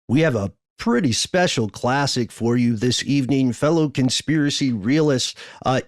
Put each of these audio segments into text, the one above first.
We have a pretty special classic for you this evening, fellow conspiracy realists.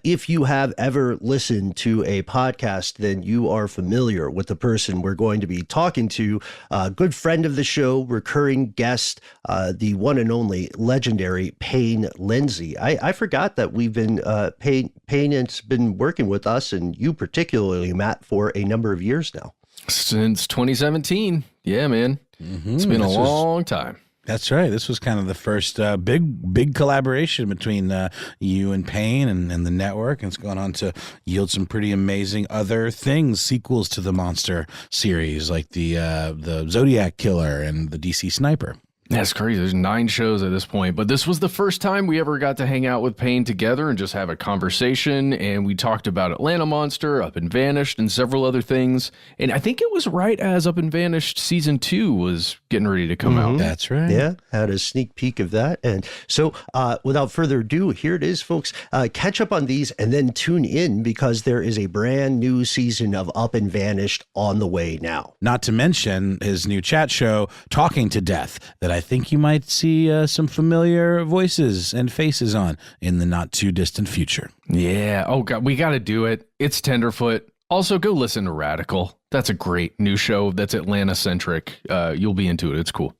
If you have ever listened to a podcast, then you are familiar with the person we're going to be talking to. A good friend of the show, recurring guest, the one and only legendary Payne Lindsey. I forgot that we've been, Payne has been working with us, and you particularly, Matt, for a number of years now. Since 2017. Yeah, man. Mm-hmm. It's been a long time. That's right. This was kind of the first big collaboration between you and Payne and the network, and it's gone on to yield some pretty amazing other things, sequels to the Monster series, like the Zodiac Killer and the DC Sniper. That's crazy. There's 9 shows at this point, but this was the first time we ever got to hang out with Payne together and just have a conversation. And we talked about Atlanta Monster, Up and Vanished, and several other things. And I think it was right as Up and Vanished season 2 was getting ready to come out. That's right. Yeah, had a sneak peek of that. And so without further ado, here it is, folks. Catch up on these and then tune in, because there is a brand new season of Up and Vanished on the way now. Not to mention his new chat show, Talking to Death, that I think you might see some familiar voices and faces on in the not too distant future. Yeah. Oh, God, we got to do it. It's Tenderfoot. Also, go listen to Radical. That's a great new show that's Atlanta-centric. You'll be into it. It's cool.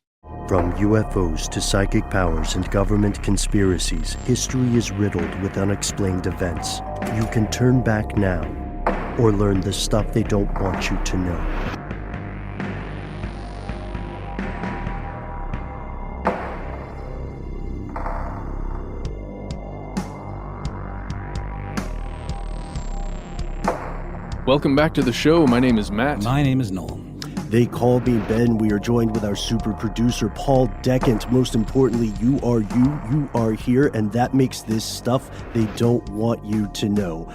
From UFOs to psychic powers and government conspiracies, history is riddled with unexplained events. You can turn back now or learn the stuff they don't want you to know. Welcome back to the show. My name is Matt. My name is Noel. They call me Ben. We are joined with our super producer, Paul Decant. Most importantly, you are here, and that makes this stuff they don't want you to know.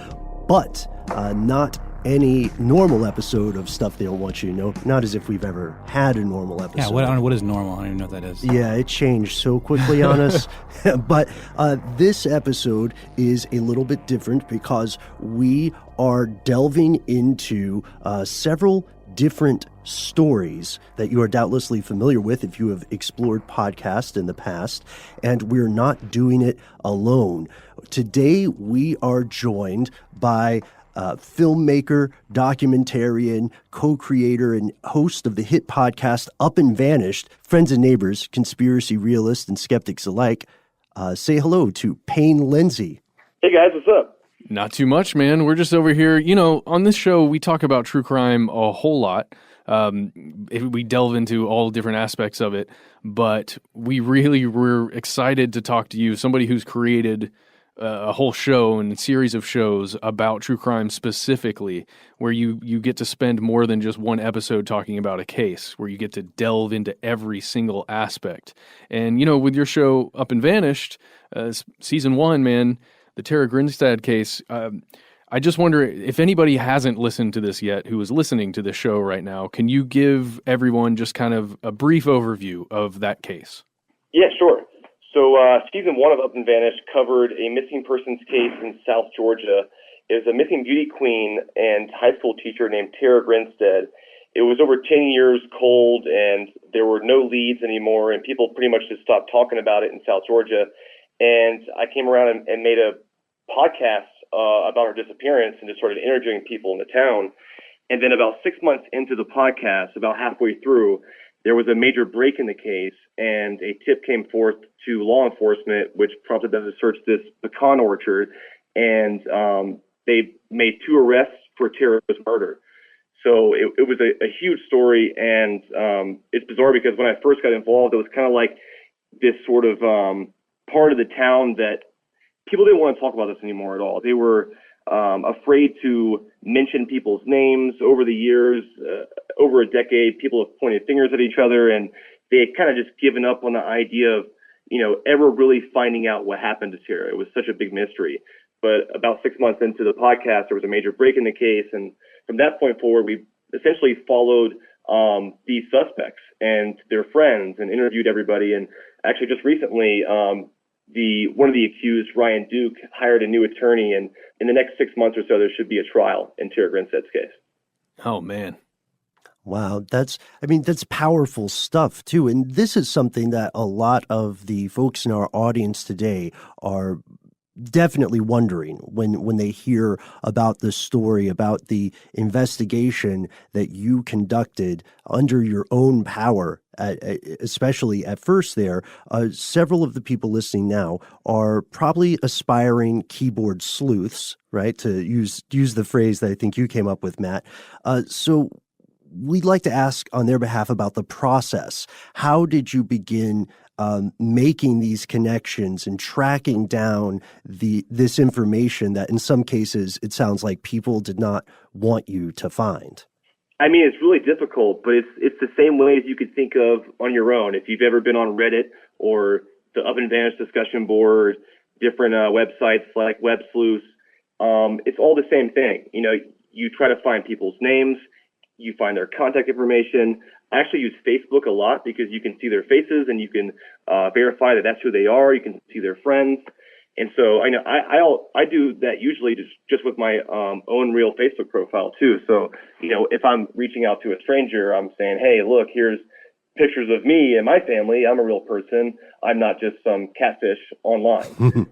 But not any normal episode of stuff they don't want you to know. Not as if we've ever had a normal episode. Yeah, what is normal? I don't even know what that is. Yeah, it changed so quickly on us. But this episode is a little bit different because we are delving into several different stories that you are doubtlessly familiar with if you have explored podcasts in the past, and we're not doing it alone. Today, we are joined by filmmaker, documentarian, co-creator, and host of the hit podcast Up and Vanished, friends and neighbors, conspiracy realists and skeptics alike. Say hello to Payne Lindsey. Hey guys, what's up? Not too much, man. We're just over here. You know, on this show, we talk about true crime a whole lot. We delve into all different aspects of it, but we really were excited to talk to you, somebody who's created a whole show and a series of shows about true crime specifically, where you get to spend more than just one episode talking about a case, where you get to delve into every single aspect. And, you know, with your show Up and Vanished, season 1, man, the Tara Grinstead case, I just wonder if anybody hasn't listened to this yet who is listening to this show right now, can you give everyone just kind of a brief overview of that case? Yeah, sure. So season 1 of Up and Vanished covered a missing persons case in South Georgia. It was a missing beauty queen and high school teacher named Tara Grinstead. It was over 10 years cold, and there were no leads anymore, and people pretty much just stopped talking about it in South Georgia. And I came around and made a podcast about her disappearance and just started interviewing people in the town. And then about 6 months into the podcast, about halfway through, there was a major break in the case, and a tip came forth to law enforcement, which prompted them to search this pecan orchard, and they made 2 arrests for Tara's murder. So it was a huge story, and it's bizarre because when I first got involved, it was kind of like this sort of part of the town that people didn't want to talk about this anymore at all. They were afraid to mention people's names. Over the years, over a decade, people have pointed fingers at each other, and they had kind of just given up on the idea of, you know, ever really finding out what happened to Tara. It was such a big mystery. But about 6 months into the podcast, there was a major break in the case, and from that point forward, we essentially followed these suspects and their friends and interviewed everybody. And actually, just recently, one of the accused, Ryan Duke, hired a new attorney, and in the next 6 months or so, there should be a trial in Tara Grinstead's case. Oh, man. Wow, that's powerful stuff too. And this is something that a lot of the folks in our audience today are definitely wondering when they hear about the story, about the investigation that you conducted under your own power, especially at first there. Several of the people listening now are probably aspiring keyboard sleuths, right? To use the phrase that I think you came up with, Matt. So we'd like to ask on their behalf about the process. How did you begin making these connections and tracking down this information that in some cases it sounds like people did not want you to find? I mean, it's really difficult, but it's the same way as you could think of on your own. If you've ever been on Reddit or the Up and Vanish discussion board, different websites like Web Sleuths, it's all the same thing. You know, you try to find people's names, you find their contact information. I actually use Facebook a lot because you can see their faces and you can verify that that's who they are. You can see their friends. And so I know I do that usually just with my own real Facebook profile too. So, you know, if I'm reaching out to a stranger, I'm saying, hey, look, here's pictures of me and my family. I'm a real person. I'm not just some catfish online.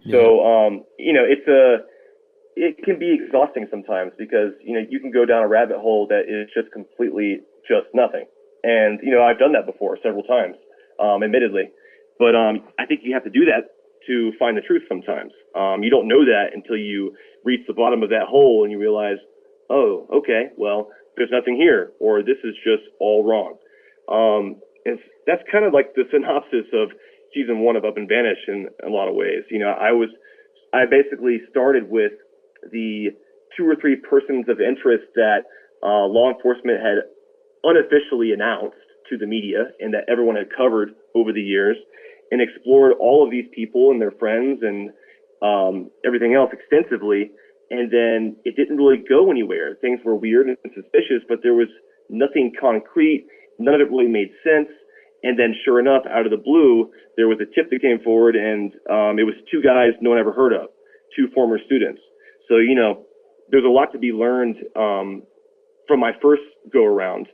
So, you know, it can be exhausting sometimes because, you know, you can go down a rabbit hole that is just completely just nothing. And, you know, I've done that before several times, admittedly. But I think you have to do that to find the truth sometimes. You don't know that until you reach the bottom of that hole and you realize, oh, okay, well, there's nothing here, or this is just all wrong. And that's kind of like the synopsis of season 1 of Up and Vanish in a lot of ways. You know, I basically started with the 2 or 3 persons of interest that law enforcement had unofficially announced to the media and that everyone had covered over the years, and explored all of these people and their friends and everything else extensively. And then it didn't really go anywhere. Things were weird and suspicious, but there was nothing concrete. None of it really made sense. And then sure enough, out of the blue, there was a tip that came forward, and it was 2 guys no one ever heard of, 2 former students. So, you know, there's a lot to be learned from my first go around.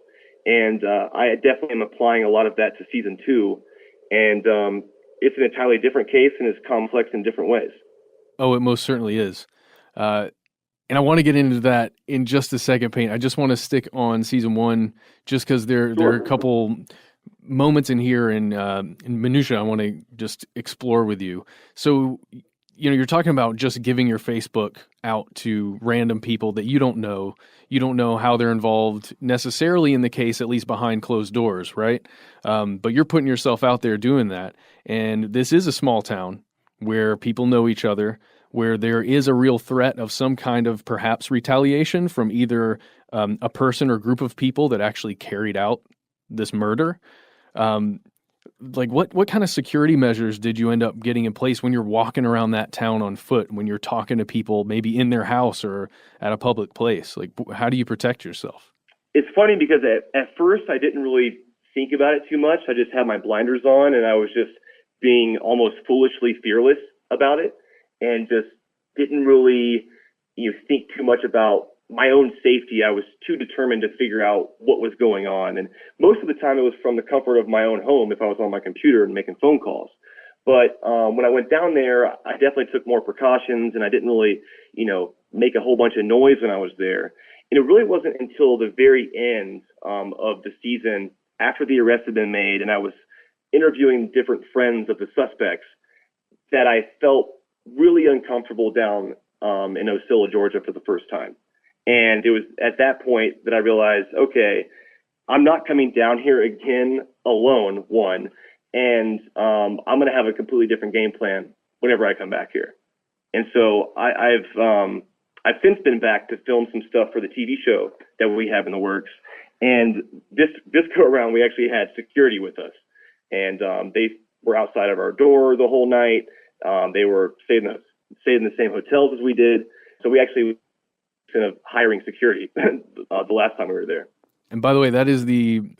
And I definitely am applying a lot of that to season 2. And it's an entirely different case and it's complex in different ways. Oh, it most certainly is. And I want to get into that in just a second, Payne. I just want to stick on season 1 just because there are a couple moments in here in minutia I want to just explore with you. So, you know, you're talking about just giving your Facebook out to random people that you don't know. You don't know how they're involved necessarily in the case, at least behind closed doors, right? But you're putting yourself out there doing that. And this is a small town where people know each other, where there is a real threat of some kind of perhaps retaliation from either a person or group of people that actually carried out this murder. Like what kind of security measures did you end up getting in place when you're walking around that town on foot, when you're talking to people maybe in their house or at a public place? Like, how do you protect yourself? It's funny because at first I didn't really think about it too much. I just had my blinders on and I was just being almost foolishly fearless about it and just didn't really, you know, think too much about my own safety. I was too determined to figure out what was going on. And most of the time it was from the comfort of my own home if I was on my computer and making phone calls. But when I went down there, I definitely took more precautions and I didn't really, you know, make a whole bunch of noise when I was there. And it really wasn't until the very end of the season, after the arrest had been made and I was interviewing different friends of the suspects, that I felt really uncomfortable down in Osceola, Georgia for the first time. And it was at that point that I realized, okay, I'm not coming down here again alone, one, and I'm going to have a completely different game plan whenever I come back here. And so I've since been back to film some stuff for the TV show that we have in the works. And this go around, we actually had security with us, and they were outside of our door the whole night. They were staying in the same hotels as we did. So we actually kind of hiring security the last time we were there. And by the way, that is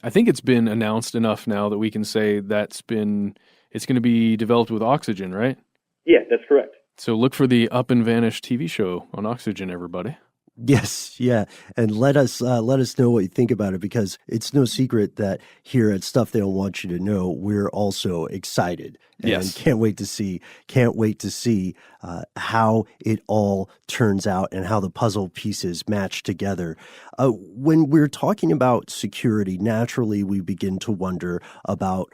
I think it's been announced enough now that we can say it's going to be developed with Oxygen, right? Yeah, that's correct. So look for the Up and Vanish TV show on Oxygen, everybody. Yes, yeah, and let us know what you think about it, because it's no secret that here at Stuff They Don't Want You to Know, we're also excited and Yes. can't wait to see how it all turns out and how the puzzle pieces match together. When we're talking about security, naturally we begin to wonder about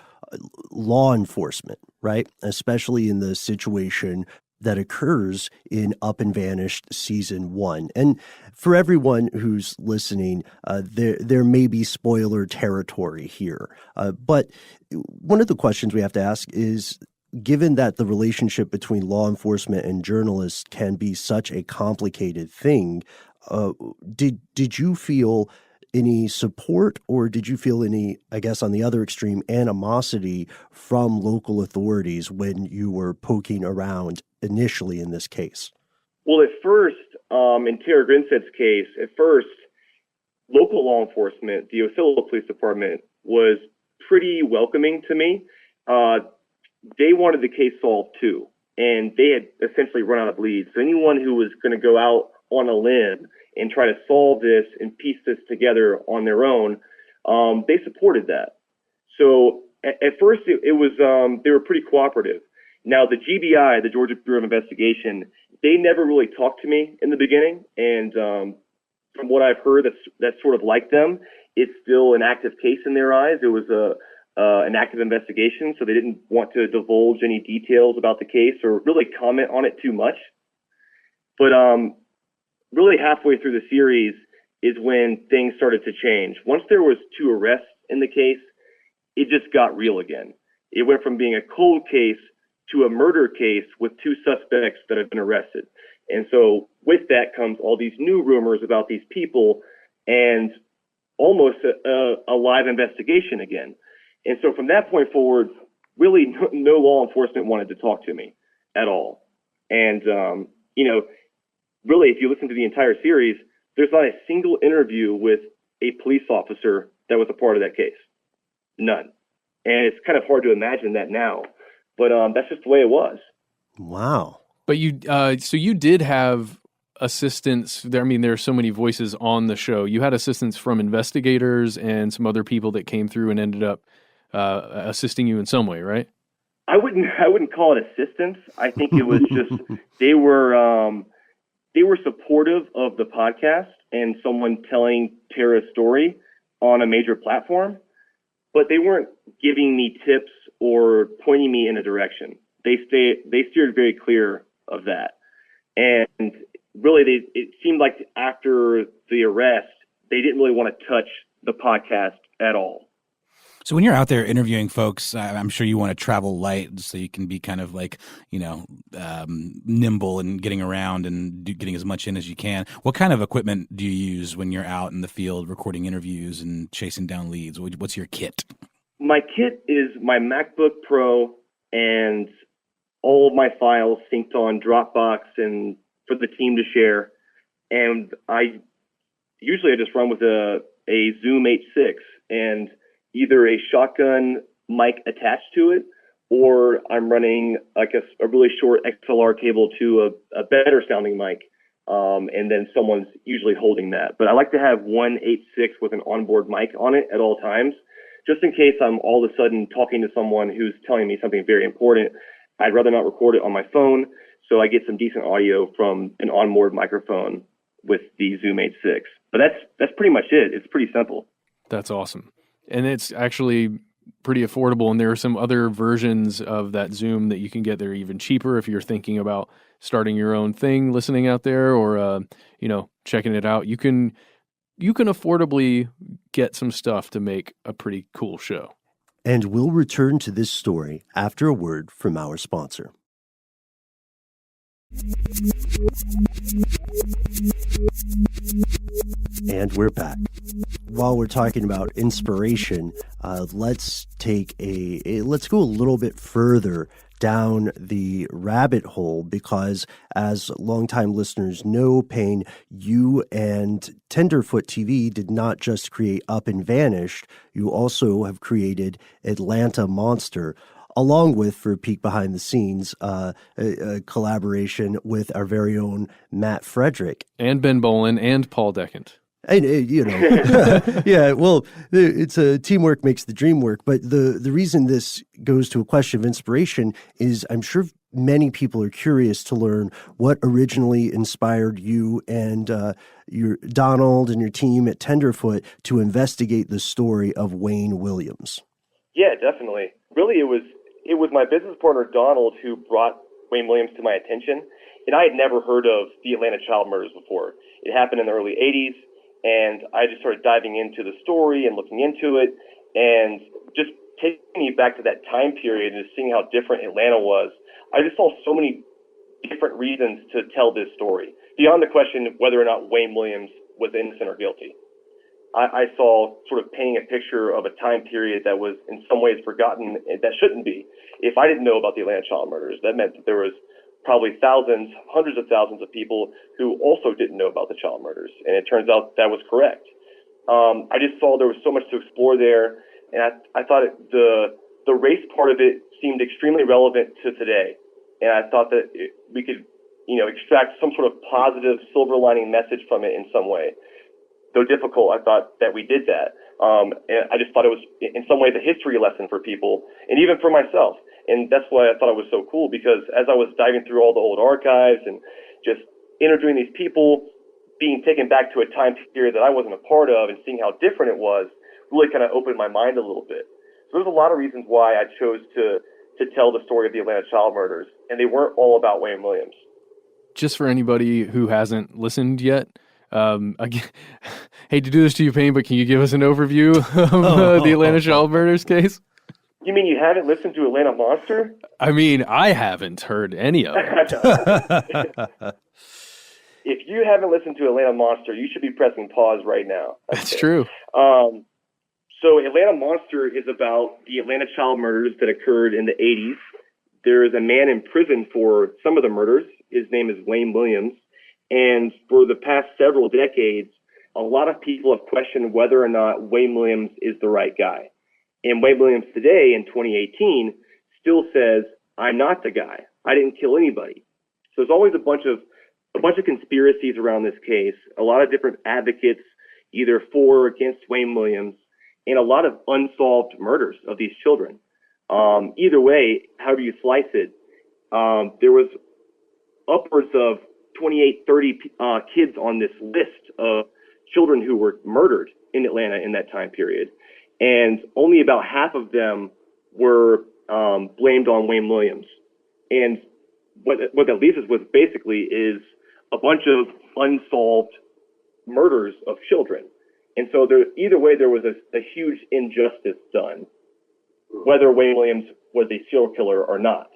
law enforcement, right? Especially in the situation that occurs in Up and Vanished Season 1. And for everyone who's listening, there may be spoiler territory here. But one of the questions we have to ask is, given that the relationship between law enforcement and journalists can be such a complicated thing, did you feel any support, or did you feel any, I guess, on the other extreme, animosity from local authorities when you were poking around initially in this case? Well, at first, in Tara Grinstead's case, local law enforcement, the Osceola Police Department, was pretty welcoming to me. They wanted the case solved too, and they had essentially run out of leads. So anyone who was going to go out on a limb and try to solve this and piece this together on their own, they supported that. So at first it was, they were pretty cooperative. Now the GBI, the Georgia Bureau of Investigation, they never really talked to me in the beginning. And from what I've heard, that's sort of like them. It's still an active case in their eyes. It was an active investigation, so they didn't want to divulge any details about the case or really comment on it too much. But really halfway through the series is when things started to change. Once there was 2 arrests in the case, it just got real again. It went from being a cold case to a murder case with 2 suspects that have been arrested. And so with that comes all these new rumors about these people and almost a live investigation again. And so from that point forward, really no law enforcement wanted to talk to me at all. And, really, if you listen to the entire series, there's not a single interview with a police officer that was a part of that case. None. And it's kind of hard to imagine that now, but that's just the way it was. Wow. But so you did have assistance there. I mean, there are so many voices on the show. You had assistance from investigators and some other people that came through and ended up assisting you in some way, right? I wouldn't call it assistance. I think it was just they were supportive of the podcast and someone telling Tara's story on a major platform, but they weren't giving me tips or pointing me in a direction. They steered very clear of that. And really, it seemed like after the arrest, they didn't really want to touch the podcast at all. So when you're out there interviewing folks, I'm sure you want to travel light so you can be kind of like, nimble and getting around and getting as much in as you can. What kind of equipment do you use when you're out in the field recording interviews and chasing down leads? What's your kit? My kit is my MacBook Pro and all of my files synced on Dropbox and for the team to share. And I just run with a Zoom H6 and either a shotgun mic attached to it, or I'm running like a really short XLR cable to a better sounding mic. And then someone's usually holding that. But I like to have one H6 with an onboard mic on it at all times, just in case I'm all of a sudden talking to someone who's telling me something very important. I'd rather not record it on my phone, so I get some decent audio from an onboard microphone with the Zoom H6. But that's pretty much it. It's pretty simple. That's awesome. And it's actually pretty affordable. And there are some other versions of that Zoom that you can get. They're even cheaper if you're thinking about starting your own thing, listening out there, or checking it out. You can affordably get some stuff to make a pretty cool show. And we'll return to this story after a word from our sponsor. And we're back. While we're talking about inspiration, let's go a little bit further down the rabbit hole, because as longtime listeners know, Payne, you and Tenderfoot TV did not just create Up and Vanished, you also have created Atlanta Monster. along with, for a peek behind the scenes, a collaboration with our very own Matt Frederick. And Ben Bolin and Paul Decant. And, yeah, well, it's a teamwork makes the dream work. But the reason this goes to a question of inspiration is I'm sure many people are curious to learn what originally inspired you and your Donald and your team at Tenderfoot to investigate the story of Wayne Williams. Yeah, definitely. Really, it was my business partner, Donald, who brought Wayne Williams to my attention. And I had never heard of the Atlanta child murders before. It happened in the early 80s. And I just started diving into the story and looking into it and just taking me back to that time period and just seeing how different Atlanta was. I just saw so many different reasons to tell this story, beyond the question whether or not Wayne Williams was innocent or guilty. I saw sort of painting a picture of a time period that was in some ways forgotten, that shouldn't be. If I didn't know about the Atlanta child murders, that meant that there was probably thousands, hundreds of thousands of people who also didn't know about the child murders. And it turns out that was correct. I just saw there was so much to explore there. And I thought the race part of it seemed extremely relevant to today. And I thought that we could, extract some sort of positive silver lining message from it in some way. Though difficult, I thought that we did that. And I just thought it was in some ways a history lesson for people and even for myself. And that's why I thought it was so cool, because as I was diving through all the old archives and just interviewing these people, being taken back to a time period that I wasn't a part of and seeing how different it was really kind of opened my mind a little bit. So there's a lot of reasons why I chose to tell the story of the Atlanta child murders, and they weren't all about Wayne Williams. Just for anybody who hasn't listened yet, again, hate to do this to you, Payne, but can you give us an overview of the Atlanta child murders case? You mean you haven't listened to Atlanta Monster? I mean, I haven't heard any of it. If you haven't listened to Atlanta Monster, you should be pressing pause right now. That's true. So Atlanta Monster is about the Atlanta child murders that occurred in the 80s. There is a man in prison for some of the murders. His name is Wayne Williams. And for the past several decades, a lot of people have questioned whether or not Wayne Williams is the right guy. And Wayne Williams today, in 2018, still says, "I'm not the guy. I didn't kill anybody." So there's always a bunch of conspiracies around this case, a lot of different advocates, either for or against Wayne Williams, and a lot of unsolved murders of these children. Either way, however you slice it, there was upwards of 28, 30 kids on this list of children who were murdered in Atlanta in that time period. And only about half of them were blamed on Wayne Williams. And what that leaves us with basically is a bunch of unsolved murders of children. And so either way, there was a huge injustice done, whether Wayne Williams was a serial killer or not.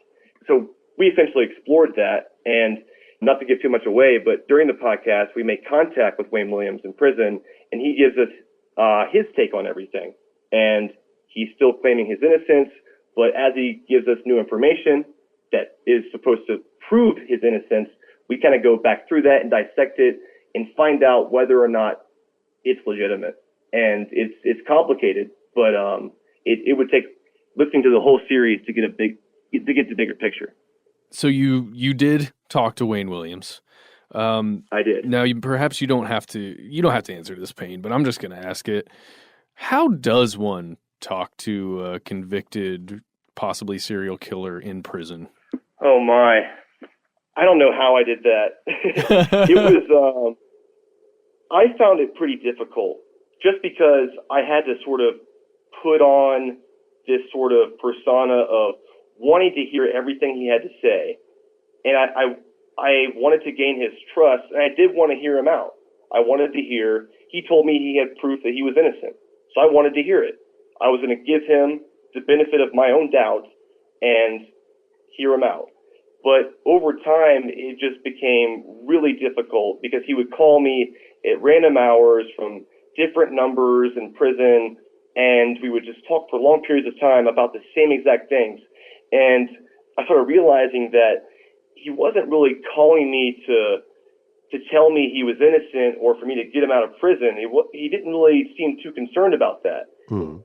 So we essentially explored that, and not to give too much away, but during the podcast, we make contact with Wayne Williams in prison, and he gives us his take on everything. And he's still claiming his innocence, but as he gives us new information that is supposed to prove his innocence, we kind of go back through that and dissect it and find out whether or not it's legitimate. And it's complicated, but it would take listening to the whole series to get the bigger picture. So you did talk to Wayne Williams. I did. Now, perhaps you don't have to answer this, Payne, but I'm just going to ask it. How does one talk to a convicted, possibly serial killer in prison? Oh my. I don't know how I did that. It was, I found it pretty difficult just because I had to sort of put on this sort of persona of wanting to hear everything he had to say. And I wanted to gain his trust, and I did want to hear him out. I wanted to hear, he told me he had proof that he was innocent. So I wanted to hear it. I was going to give him the benefit of my own doubt and hear him out. But over time, it just became really difficult because he would call me at random hours from different numbers in prison, and we would just talk for long periods of time about the same exact things. And I started realizing that he wasn't really calling me to tell me he was innocent or for me to get him out of prison. He didn't really seem too concerned about that.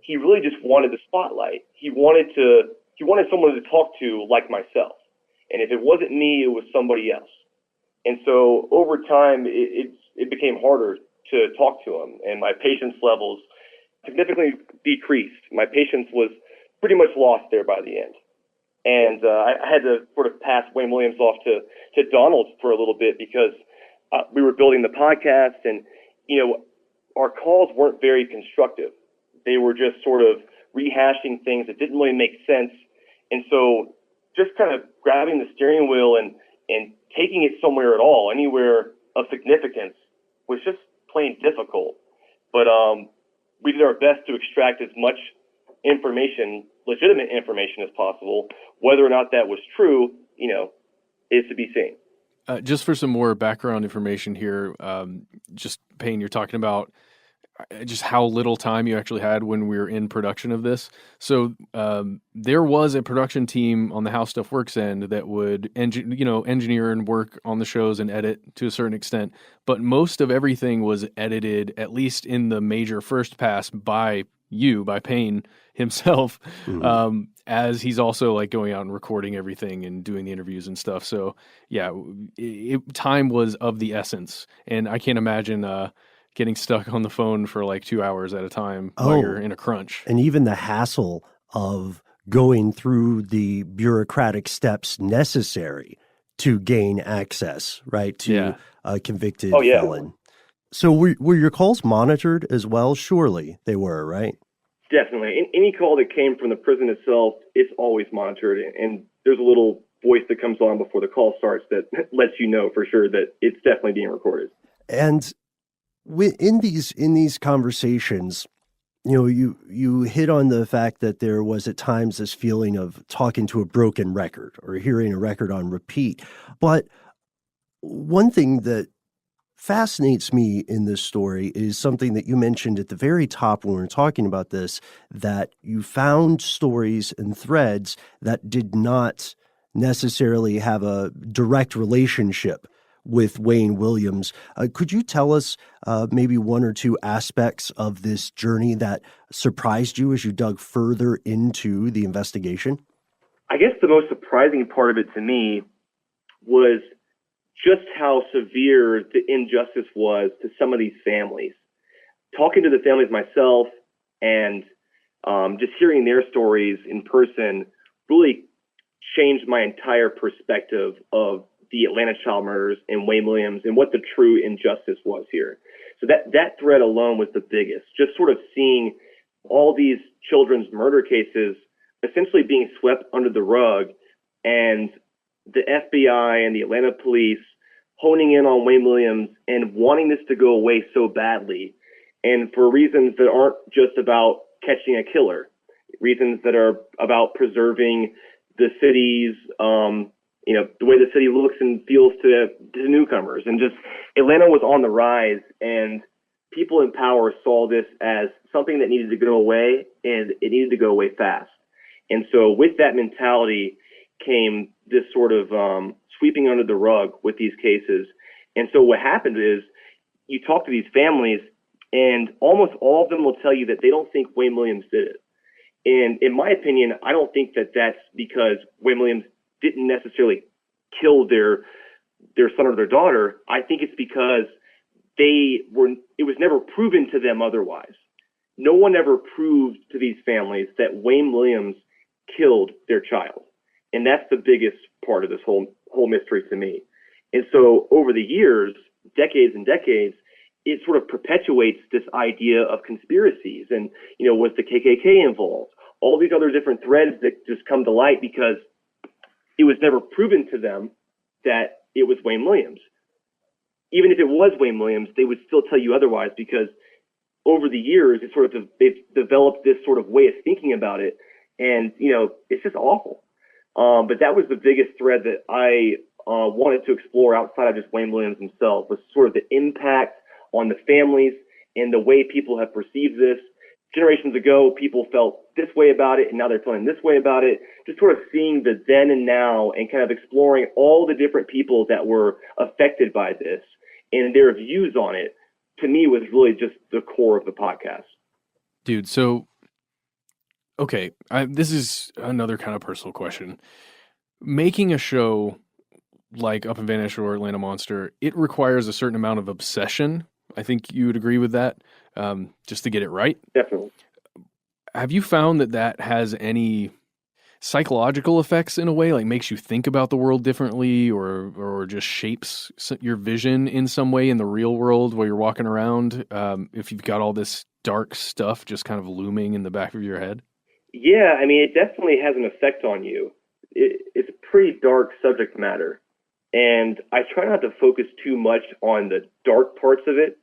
He really just wanted the spotlight. He wanted to he wanted someone to talk to like myself. And if it wasn't me, it was somebody else. And so over time, it became harder to talk to him, and my patience levels significantly decreased. My patience was pretty much lost there by the end. And I had to sort of pass Wayne Williams off to Donald for a little bit because we were building the podcast, and, our calls weren't very constructive. They were just sort of rehashing things that didn't really make sense. And so just kind of grabbing the steering wheel and taking it somewhere at all, anywhere of significance, was just plain difficult. But we did our best to extract as much information, legitimate information as possible. Whether or not that was true, is to be seen. Just for some more background information here, just Payne, you're talking about just how little time you actually had when we were in production of this. So there was a production team on the How Stuff Works end that would engineer and work on the shows and edit to a certain extent. But most of everything was edited, at least in the major first pass, by Payne himself, as he's also like going out and recording everything and doing the interviews and stuff. So yeah, time was of the essence. And I can't imagine getting stuck on the phone for like 2 hours at a time while you're in a crunch. And even the hassle of going through the bureaucratic steps necessary to gain access, right, to a convicted felon. So were your calls monitored as well? Surely they were, right? Definitely. Any call that came from the prison itself, it's always monitored. And there's a little voice that comes on before the call starts that lets you know for sure that it's definitely being recorded. And in these conversations, you hit on the fact that there was at times this feeling of talking to a broken record or hearing a record on repeat. But one thing that fascinates me in this story is something that you mentioned at the very top when we were talking about this, that you found stories and threads that did not necessarily have a direct relationship with Wayne Williams. Could you tell us maybe one or two aspects of this journey that surprised you as you dug further into the investigation? I guess the most surprising part of it to me was just how severe the injustice was to some of these families. Talking to the families myself and just hearing their stories in person really changed my entire perspective of the Atlanta child murders and Wayne Williams and what the true injustice was here. So that thread alone was the biggest, just sort of seeing all these children's murder cases essentially being swept under the rug, and the FBI and the Atlanta police honing in on Wayne Williams and wanting this to go away so badly, and for reasons that aren't just about catching a killer, reasons that are about preserving the city's, the way the city looks and feels to newcomers. And just Atlanta was on the rise, and people in power saw this as something that needed to go away, and it needed to go away fast. And so with that mentality came this sort of sweeping under the rug with these cases. And so what happened is you talk to these families, and almost all of them will tell you that they don't think Wayne Williams did it. And in my opinion, I don't think that that's because Wayne Williams didn't necessarily kill their son or their daughter. I think it's because it was never proven to them otherwise. No one ever proved to these families that Wayne Williams killed their child. And that's the biggest part of this whole mystery to me. And so over the years, decades and decades, it sort of perpetuates this idea of conspiracies and, was the KKK involved? All these other different threads that just come to light because it was never proven to them that it was Wayne Williams. Even if it was Wayne Williams, they would still tell you otherwise because over the years, they've developed this sort of way of thinking about it. And, it's just awful. But that was the biggest thread that I wanted to explore outside of just Wayne Williams himself, was sort of the impact on the families and the way people have perceived this. Generations ago, people felt this way about it, and now they're feeling this way about it. Just sort of seeing the then and now and kind of exploring all the different people that were affected by this and their views on it, to me, was really just the core of the podcast. Dude, so Okay, this is another kind of personal question. Making a show like Up and Vanish or Atlanta Monster, it requires a certain amount of obsession. I think you would agree with that, just to get it right. Definitely. Have you found that has any psychological effects in a way, like makes you think about the world differently, or just shapes your vision in some way in the real world while you're walking around? If you've got all this dark stuff just kind of looming in the back of your head? Yeah, I mean, it definitely has an effect on you. It's a pretty dark subject matter, and I try not to focus too much on the dark parts of it.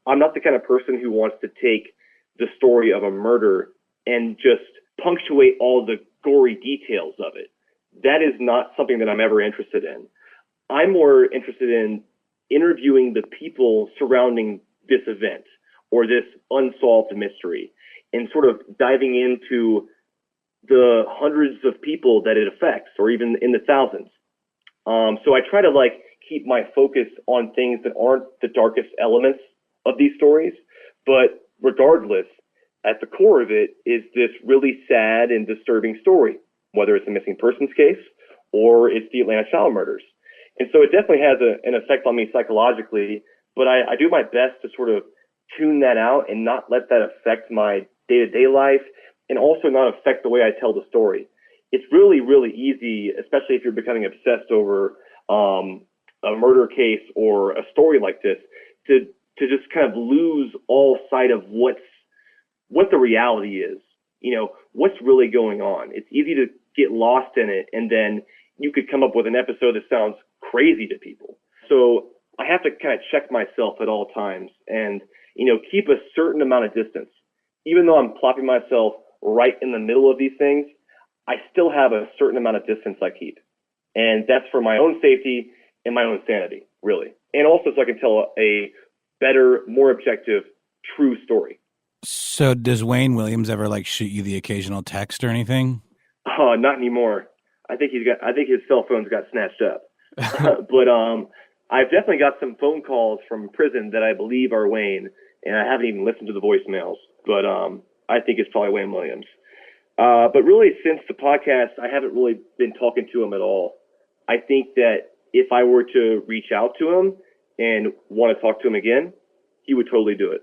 I'm not the kind of person who wants to take the story of a murder and just punctuate all the gory details of it. That is not something that I'm ever interested in. I'm more interested in interviewing the people surrounding this event or this unsolved mystery and sort of diving into the hundreds of people that it affects, or even in the thousands. So I try to keep my focus on things that aren't the darkest elements of these stories, but regardless, at the core of it is this really sad and disturbing story, whether it's a missing persons case or it's the Atlanta child murders. And so it definitely has an effect on me psychologically, but I do my best to sort of tune that out and not let that affect my day-to-day life, and also not affect the way I tell the story. It's really, really easy, especially if you're becoming obsessed over a murder case or a story like this, to just kind of lose all sight of what the reality is. What's really going on. It's easy to get lost in it, and then you could come up with an episode that sounds crazy to people. So I have to kind of check myself at all times and, keep a certain amount of distance. Even though I'm plopping myself right in the middle of these things, I still have a certain amount of distance I keep. And that's for my own safety and my own sanity, really. And also so I can tell a better, more objective, true story. So does Wayne Williams ever shoot you the occasional text or anything? Oh, not anymore. I think his cell phone's got snatched up. But I've definitely got some phone calls from prison that I believe are Wayne, and I haven't even listened to the voicemails. But I think it's probably Wayne Williams. But really, since the podcast, I haven't really been talking to him at all. I think that if I were to reach out to him and want to talk to him again, he would totally do it,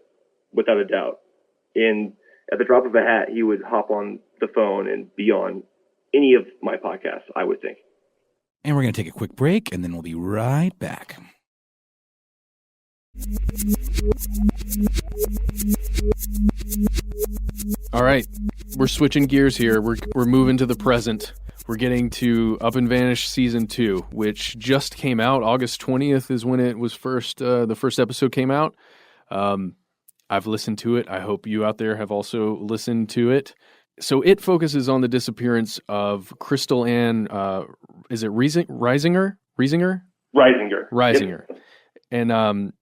without a doubt. And at the drop of a hat, he would hop on the phone and be on any of my podcasts, I would think. And we're going to take a quick break, and then we'll be right back. All right, we're switching gears here. We're moving to the present. We're getting to Up and Vanish Season 2, which just came out. August 20th is when it was the first episode came out. I've listened to it. I hope you out there have also listened to it. So it focuses on the disappearance of Crystal Ann, is it Reisinger? Yep. And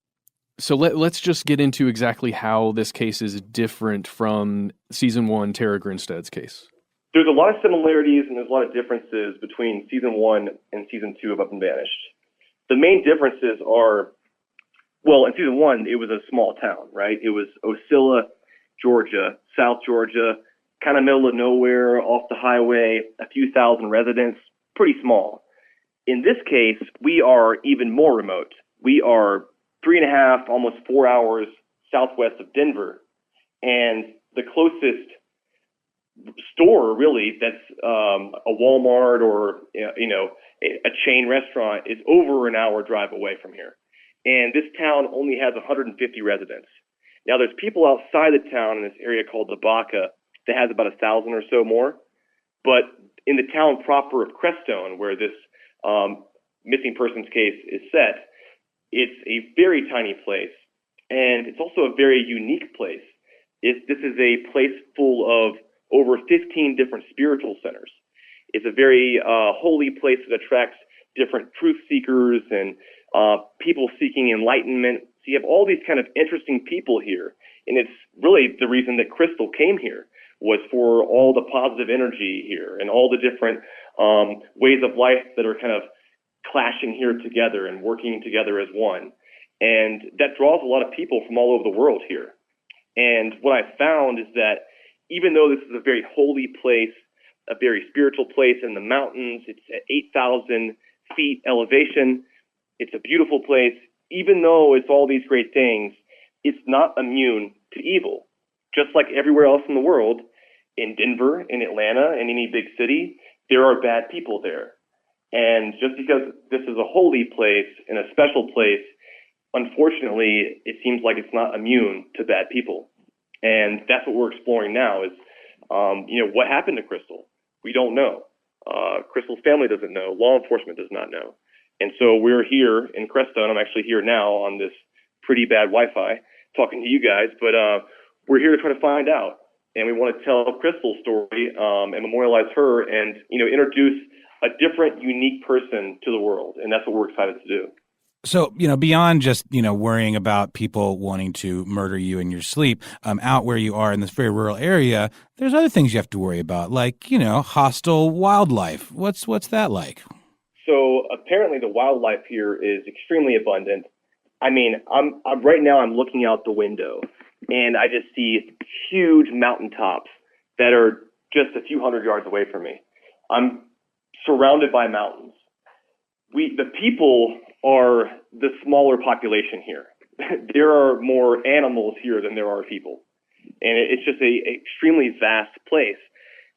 so let's just get into exactly how this case is different from Season 1 Tara Grinstead's case. There's a lot of similarities and there's a lot of differences between Season 1 and Season 2 of Up and Vanished. The main differences are, well, in Season 1, it was a small town, right? It was Ocilla, Georgia, South Georgia, kind of middle of nowhere, off the highway, a few thousand residents, pretty small. In this case, we are even more remote. We are 3.5, almost 4 hours southwest of Denver, and the closest store, really, that's a Walmart or a chain restaurant is over an hour drive away from here. And this town only has 150 residents. Now, there's people outside the town in this area called the Baca that has about 1,000 or so more. But in the town proper of Crestone, where this missing persons case is set, it's a very tiny place, and it's also a very unique place. This is a place full of over 15 different spiritual centers. It's a very holy place that attracts different truth seekers and people seeking enlightenment. So you have all these kind of interesting people here, and it's really the reason that Crystal came here was for all the positive energy here and all the different ways of life that are kind of clashing here together and working together as one. And that draws a lot of people from all over the world here. And what I found is that even though this is a very holy place, a very spiritual place in the mountains, it's at 8,000 feet elevation, it's a beautiful place, even though it's all these great things, it's not immune to evil. Just like everywhere else in the world, in Denver, in Atlanta, in any big city, there are bad people there. And just because this is a holy place and a special place, unfortunately, it seems like it's not immune to bad people. And that's what we're exploring now is, what happened to Crystal? We don't know. Crystal's family doesn't know. Law enforcement does not know. And so we're here in Crestone. I'm actually here now on this pretty bad Wi-Fi talking to you guys, but we're here to try to find out. And we want to tell Crystal's story and memorialize her and, introduce a different, unique person to the world. And that's what we're excited to do. So, beyond just, worrying about people wanting to murder you in your sleep, out where you are in this very rural area, there's other things you have to worry about, like, hostile wildlife. What's that like? So apparently the wildlife here is extremely abundant. I mean, I'm right now I'm looking out the window and I just see huge mountaintops that are just a few hundred yards away from me. I'm surrounded by mountains. The people are the smaller population here. There are more animals here than there are people. And it's just a extremely vast place.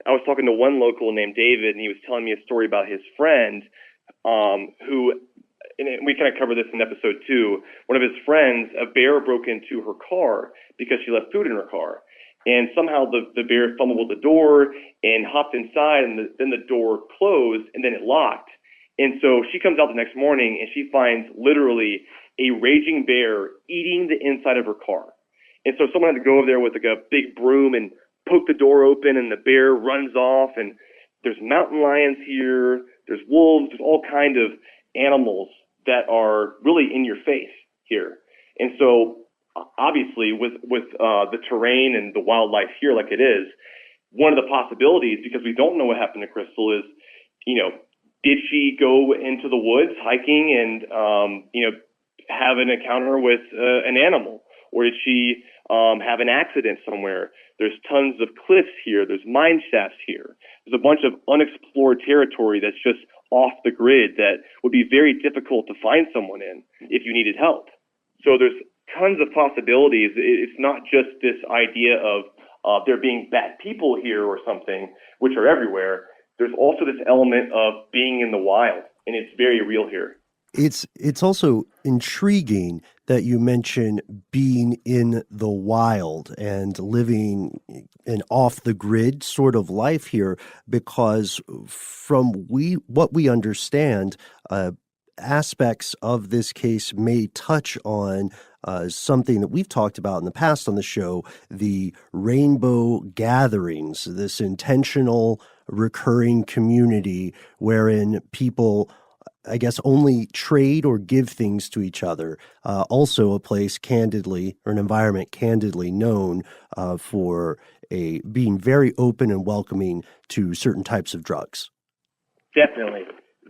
I was talking to one local named David, and he was telling me a story about his friend who, and we kind of covered this in episode 2, one of his friends, a bear broke into her car because she left food in her car. And somehow the bear fumbled the door and hopped inside, and then the door closed, and then it locked. And so she comes out the next morning, and she finds literally a raging bear eating the inside of her car. And so someone had to go over there with like a big broom and poke the door open, and the bear runs off. And there's mountain lions here, there's wolves, there's all kind of animals that are really in your face here. And so obviously with the terrain and the wildlife here like it is, one of the possibilities, because we don't know what happened to Crystal, is, did she go into the woods hiking and, have an encounter with an animal? Or did she have an accident somewhere? There's tons of cliffs here. There's mine shafts here. There's a bunch of unexplored territory that's just off the grid that would be very difficult to find someone in if you needed help. So there's tons of possibilities. It's not just this idea of there being bad people here or something, which are everywhere. There's also this element of being in the wild, and it's very real here. It's also intriguing that you mention being in the wild and living an off-the-grid sort of life here, because from what we understand, aspects of this case may touch on something that we've talked about in the past on the show, the rainbow gatherings, this intentional recurring community wherein people, I guess, only trade or give things to each other. Also a place candidly, or an environment candidly known for being very open and welcoming to certain types of drugs. Definitely.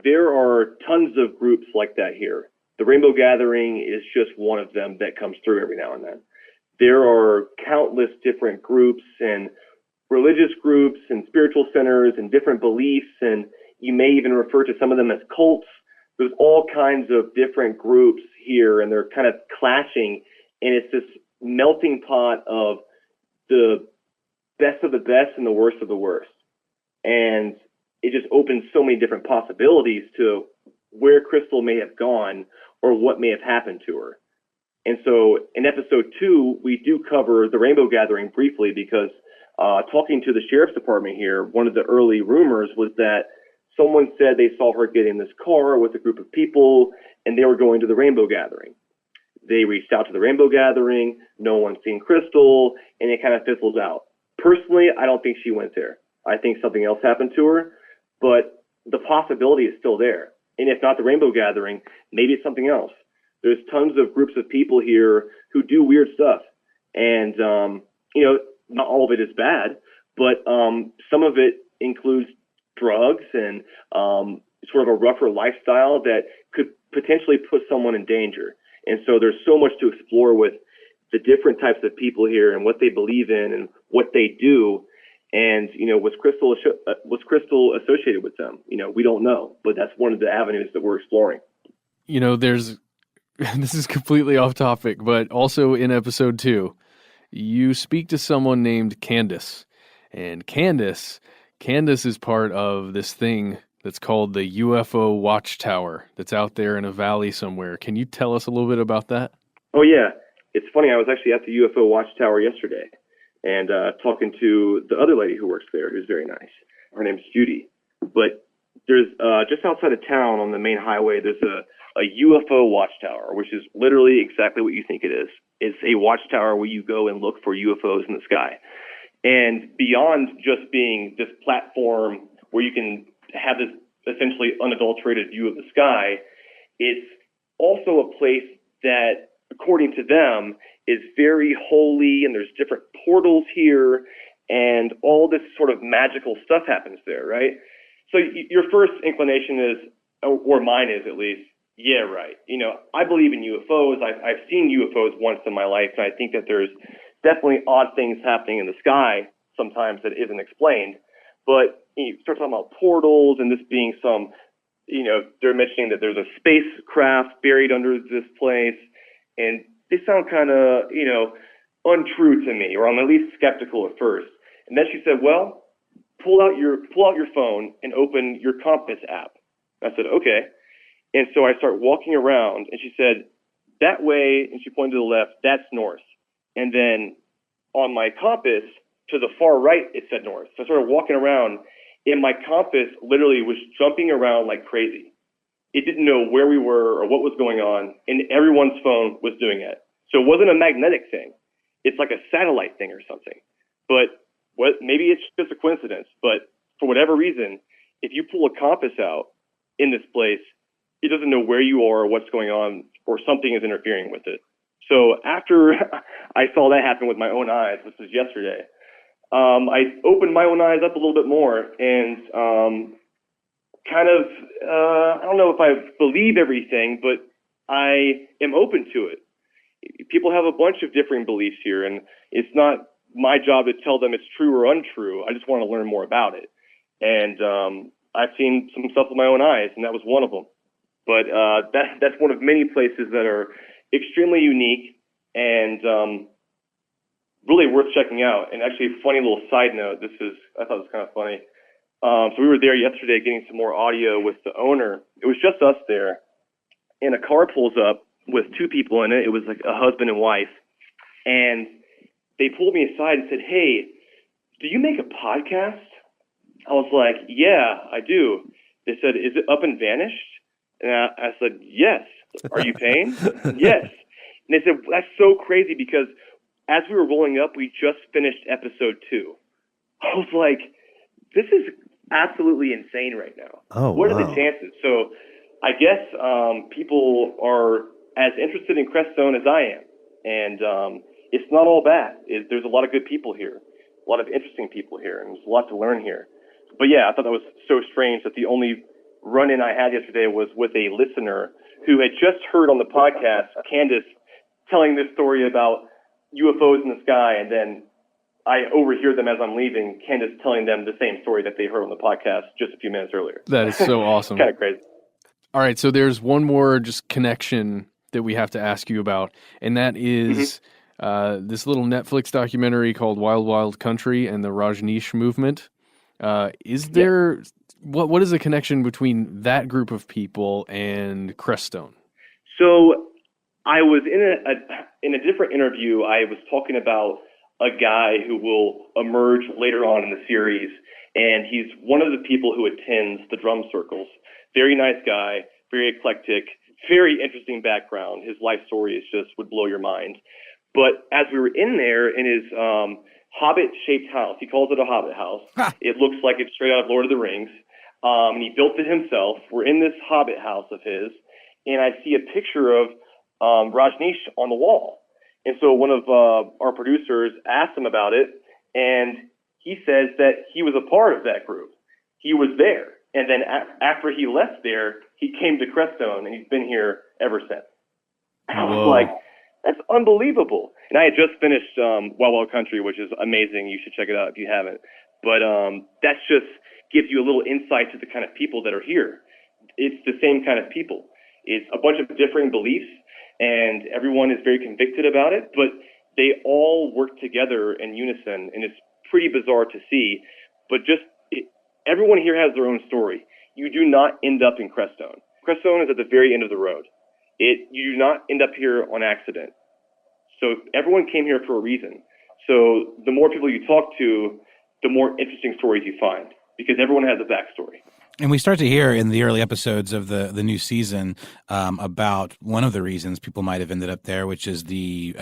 There are tons of groups like that here. The Rainbow Gathering is just one of them that comes through every now and then. There are countless different groups and religious groups and spiritual centers and different beliefs, and you may even refer to some of them as cults. There's all kinds of different groups here, and they're kind of clashing, and it's this melting pot of the best of the best and the worst of the worst. And it just opens so many different possibilities to where Crystal may have gone or what may have happened to her. And so in episode 2, we do cover the Rainbow Gathering briefly because talking to the sheriff's department here, one of the early rumors was that someone said they saw her get in this car with a group of people and they were going to the Rainbow Gathering. They reached out to the Rainbow Gathering, no one's seen Crystal, and it kind of fizzled out. Personally, I don't think she went there. I think something else happened to her, but the possibility is still there. And if not the Rainbow Gathering, maybe it's something else. There's tons of groups of people here who do weird stuff. And, not all of it is bad, but some of it includes drugs and sort of a rougher lifestyle that could potentially put someone in danger. And so there's so much to explore with the different types of people here and what they believe in and what they do And, was Crystal associated with them? We don't know, but that's one of the avenues that we're exploring. There's this is completely off topic, but also in episode 2, you speak to someone named Candace. And Candace is part of this thing that's called the UFO Watchtower that's out there in a valley somewhere. Can you tell us a little bit about that? Oh, yeah. It's funny. I was actually at the UFO Watchtower yesterday and talking to the other lady who works there, who's very nice. Her name's Judy. But there's just outside of town on the main highway, there's a UFO Watchtower, which is literally exactly what you think it is. It's a watchtower where you go and look for UFOs in the sky. And beyond just being this platform where you can have this essentially unadulterated view of the sky, it's also a place that, according to them, is very holy, and there's different portals here, and all this sort of magical stuff happens there, right? So your first inclination is, or mine is at least, yeah, right. I believe in UFOs. I've seen UFOs once in my life, and I think that there's definitely odd things happening in the sky sometimes that isn't explained. But you start talking about portals and this being some, they're mentioning that there's a spacecraft buried under this place, and they sound kind of, untrue to me, or I'm at least skeptical at first. And then she said, well, pull out your phone and open your compass app. I said, okay. And so I start walking around, and she said, that way, and she pointed to the left, that's north. And then on my compass, to the far right, it said north. So I started walking around, and my compass literally was jumping around like crazy. It didn't know where we were or what was going on, and everyone's phone was doing it. So it wasn't a magnetic thing. It's like a satellite thing or something. But maybe it's just a coincidence, but for whatever reason, if you pull a compass out in this place, it doesn't know where you are or what's going on, or something is interfering with it. So after I saw that happen with my own eyes, which was yesterday, I opened my own eyes up a little bit more and I don't know if I believe everything, but I am open to it. People have a bunch of differing beliefs here, and it's not my job to tell them it's true or untrue. I just want to learn more about it. And I've seen some stuff with my own eyes, and that was one of them. But that's one of many places that are extremely unique and really worth checking out. And actually, a funny little side note, I thought it was kind of funny. So we were there yesterday getting some more audio with the owner. It was just us there, and a car pulls up with 2 people in it. It was like a husband and wife. And they pulled me aside and said, hey, do you make a podcast? I was like, yeah, I do. They said, is it up and vanished? And I said, yes. Are you Payne? Yes. And they said, that's so crazy because as we were rolling up, we just finished episode 2. I was like, this is absolutely insane right now. Oh, what are wow. the chances? So I guess people are as interested in Crestone as I am. And it's not all bad. There's a lot of good people here, a lot of interesting people here, and there's a lot to learn here. But yeah, I thought that was so strange that the only run-in I had yesterday was with a listener who had just heard on the podcast Candace telling this story about UFOs in the sky, and then I overhear them as I'm leaving, Candace telling them the same story that they heard on the podcast just a few minutes earlier. That is so awesome. Kind of crazy. All right, so there's one more just connection that we have to ask you about, and that is this little Netflix documentary called Wild Wild Country and the Rajneesh movement. Is there what is the connection between that group of people and Crestone? So I was in a different interview. I was talking about a guy who will emerge later on in the series, and he's one of the people who attends the drum circles. Very nice guy, very eclectic, very interesting background. His life story would blow your mind. But as we were in there in his hobbit-shaped house, he calls it a hobbit house. It looks like it's straight out of Lord of the Rings. And he built it himself. We're in this hobbit house of his, and I see a picture of Rajneesh on the wall. And so one of our producers asked him about it, and he says that he was a part of that group. He was there. And then after he left there, he came to Crestone, and he's been here ever since. And I was like, that's unbelievable. And I had just finished Wild Wild Country, which is amazing. You should check it out if you haven't. But that's just gives you a little insight to the kind of people that are here. It's the same kind of people. It's a bunch of differing beliefs, and everyone is very convicted about it, but they all work together in unison, and it's pretty bizarre to see. But everyone here has their own story. You do not end up in Crestone. Crestone is at the very end of the road. You do not end up here on accident. So everyone came here for a reason. So the more people you talk to, the more interesting stories you find, because everyone has a backstory. And we start to hear in the early episodes of the new season about one of the reasons people might have ended up there, which is the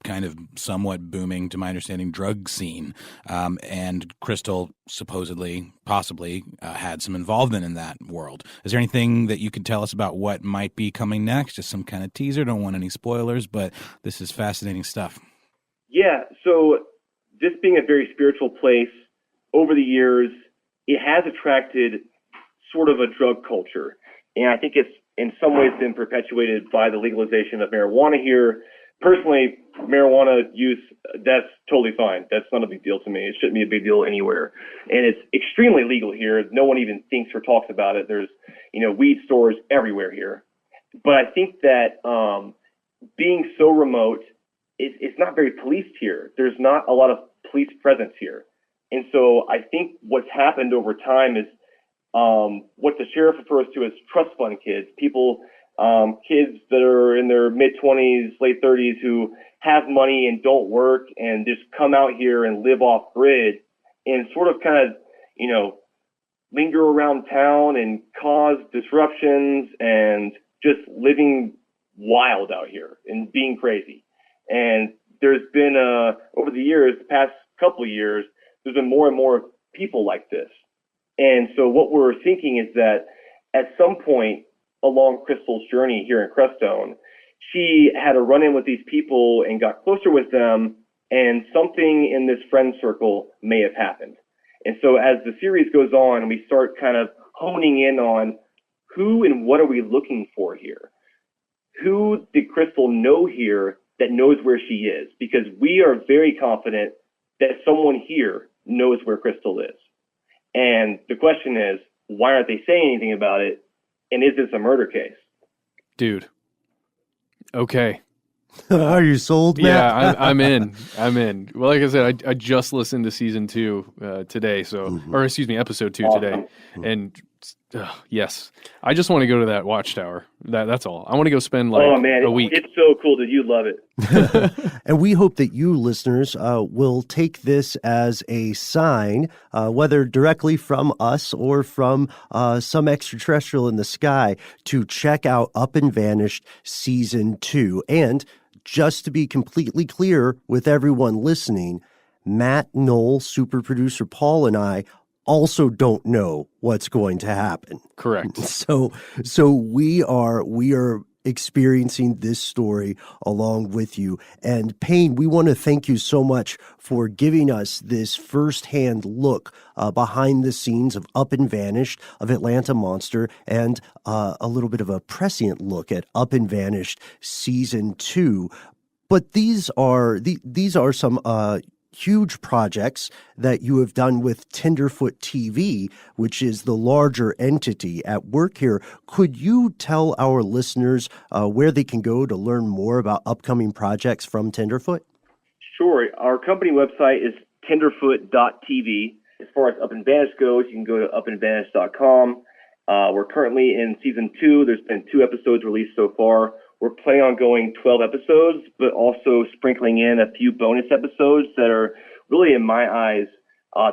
kind of somewhat booming, to my understanding, drug scene. And Crystal supposedly, possibly, had some involvement in that world. Is there anything that you could tell us about what might be coming next? Just some kind of teaser. Don't want any spoilers, but this is fascinating stuff. Yeah, so this being a very spiritual place, over the years, it has attracted sort of a drug culture. And I think it's in some ways been perpetuated by the legalization of marijuana here. Personally, marijuana use, that's totally fine. That's not a big deal to me. It shouldn't be a big deal anywhere. And it's extremely legal here. No one even thinks or talks about it. There's, weed stores everywhere here. But I think that being so remote, it's not very policed here. There's not a lot of police presence here. And so I think what's happened over time is what the sheriff refers to as trust fund kids, people, kids that are in their mid-20s, late 30s who have money and don't work and just come out here and live off grid and sort of kind of, linger around town and cause disruptions and just living wild out here and being crazy. And there's been, over the years, the past couple of years, there's been more and more people like this. And so what we're thinking is that at some point along Crystal's journey here in Crestone, she had a run-in with these people and got closer with them, and something in this friend circle may have happened. And so as the series goes on, we start kind of honing in on who and what are we looking for here? Who did Crystal know here that knows where she is? Because we are very confident that someone here knows where Crystal is. And the question is, why aren't they saying anything about it? And is this a murder case? Dude. Okay. Are you sold, Matt? Yeah, I'm in. Well, like I said, I just listened to season 2 today, episode 2 today. And yes, I just want to go to that watchtower. That's all. I want to go spend a week. It's so cool that you love it. And we hope that you listeners will take this as a sign, whether directly from us or from some extraterrestrial in the sky, to check out Up and Vanished Season 2. And just to be completely clear with everyone listening, Matt, Noel, super producer Paul, and I also don't know what's going to happen. Correct. So we are experiencing this story along with you. And Payne, we want to thank you so much for giving us this firsthand look behind the scenes of Up and Vanished, of Atlanta Monster, and a little bit of a prescient look at Up and Vanished Season 2. But these are some huge projects that you have done with Tenderfoot TV, which is the larger entity at work here. Could you tell our listeners where they can go to learn more about upcoming projects from Tenderfoot? Sure. Our company website is tenderfoot.tv. As far as Up and Vanish goes, you can go to upandvanish.com. We're currently in season 2. There's been 2 episodes released so far. We're planning on going 12 episodes, but also sprinkling in a few bonus episodes that are really, in my eyes,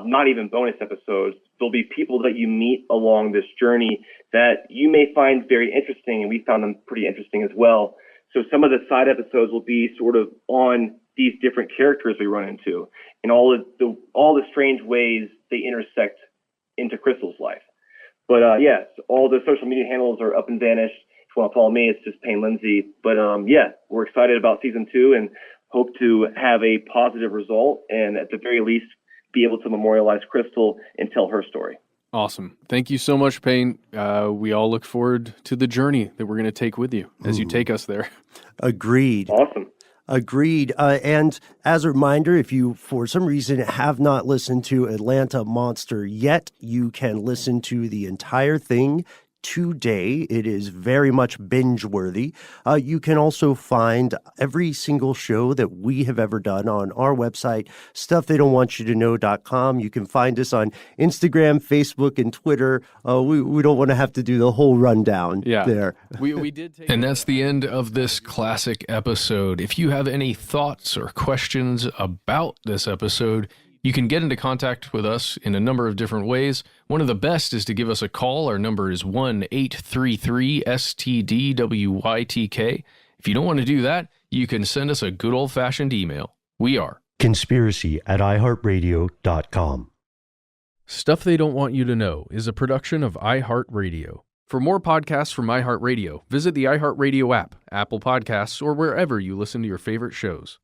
not even bonus episodes. There'll be people that you meet along this journey that you may find very interesting, and we found them pretty interesting as well. So some of the side episodes will be sort of on these different characters we run into and all the strange ways they intersect into Crystal's life. But yes, all the social media handles are Up and Vanished. If you want to follow me, it's just Payne Lindsey. But we're excited about season 2 and hope to have a positive result and at the very least be able to memorialize Crystal and tell her story. Awesome. Thank you so much, Payne. We all look forward to the journey that we're going to take with you as you take us there. Agreed. Awesome. Agreed. And as a reminder, if you, for some reason, have not listened to Atlanta Monster yet, you can listen to the entire thing today. It is very much binge-worthy. You can also find every single show that we have ever done on our website, stufftheydon'twantyoutoknow.com. You can find us on Instagram, Facebook, and Twitter. We don't want to have to do the whole rundown there. We did take and that's the end of this classic episode. If you have any thoughts or questions about this episode, you can get into contact with us in a number of different ways. One of the best is to give us a call. Our number is 1-833-STDWYTK. If you don't want to do that, you can send us a good old-fashioned email. We are conspiracy@iHeartRadio.com. Stuff They Don't Want You to Know is a production of iHeartRadio. For more podcasts from iHeartRadio, visit the iHeartRadio app, Apple Podcasts, or wherever you listen to your favorite shows.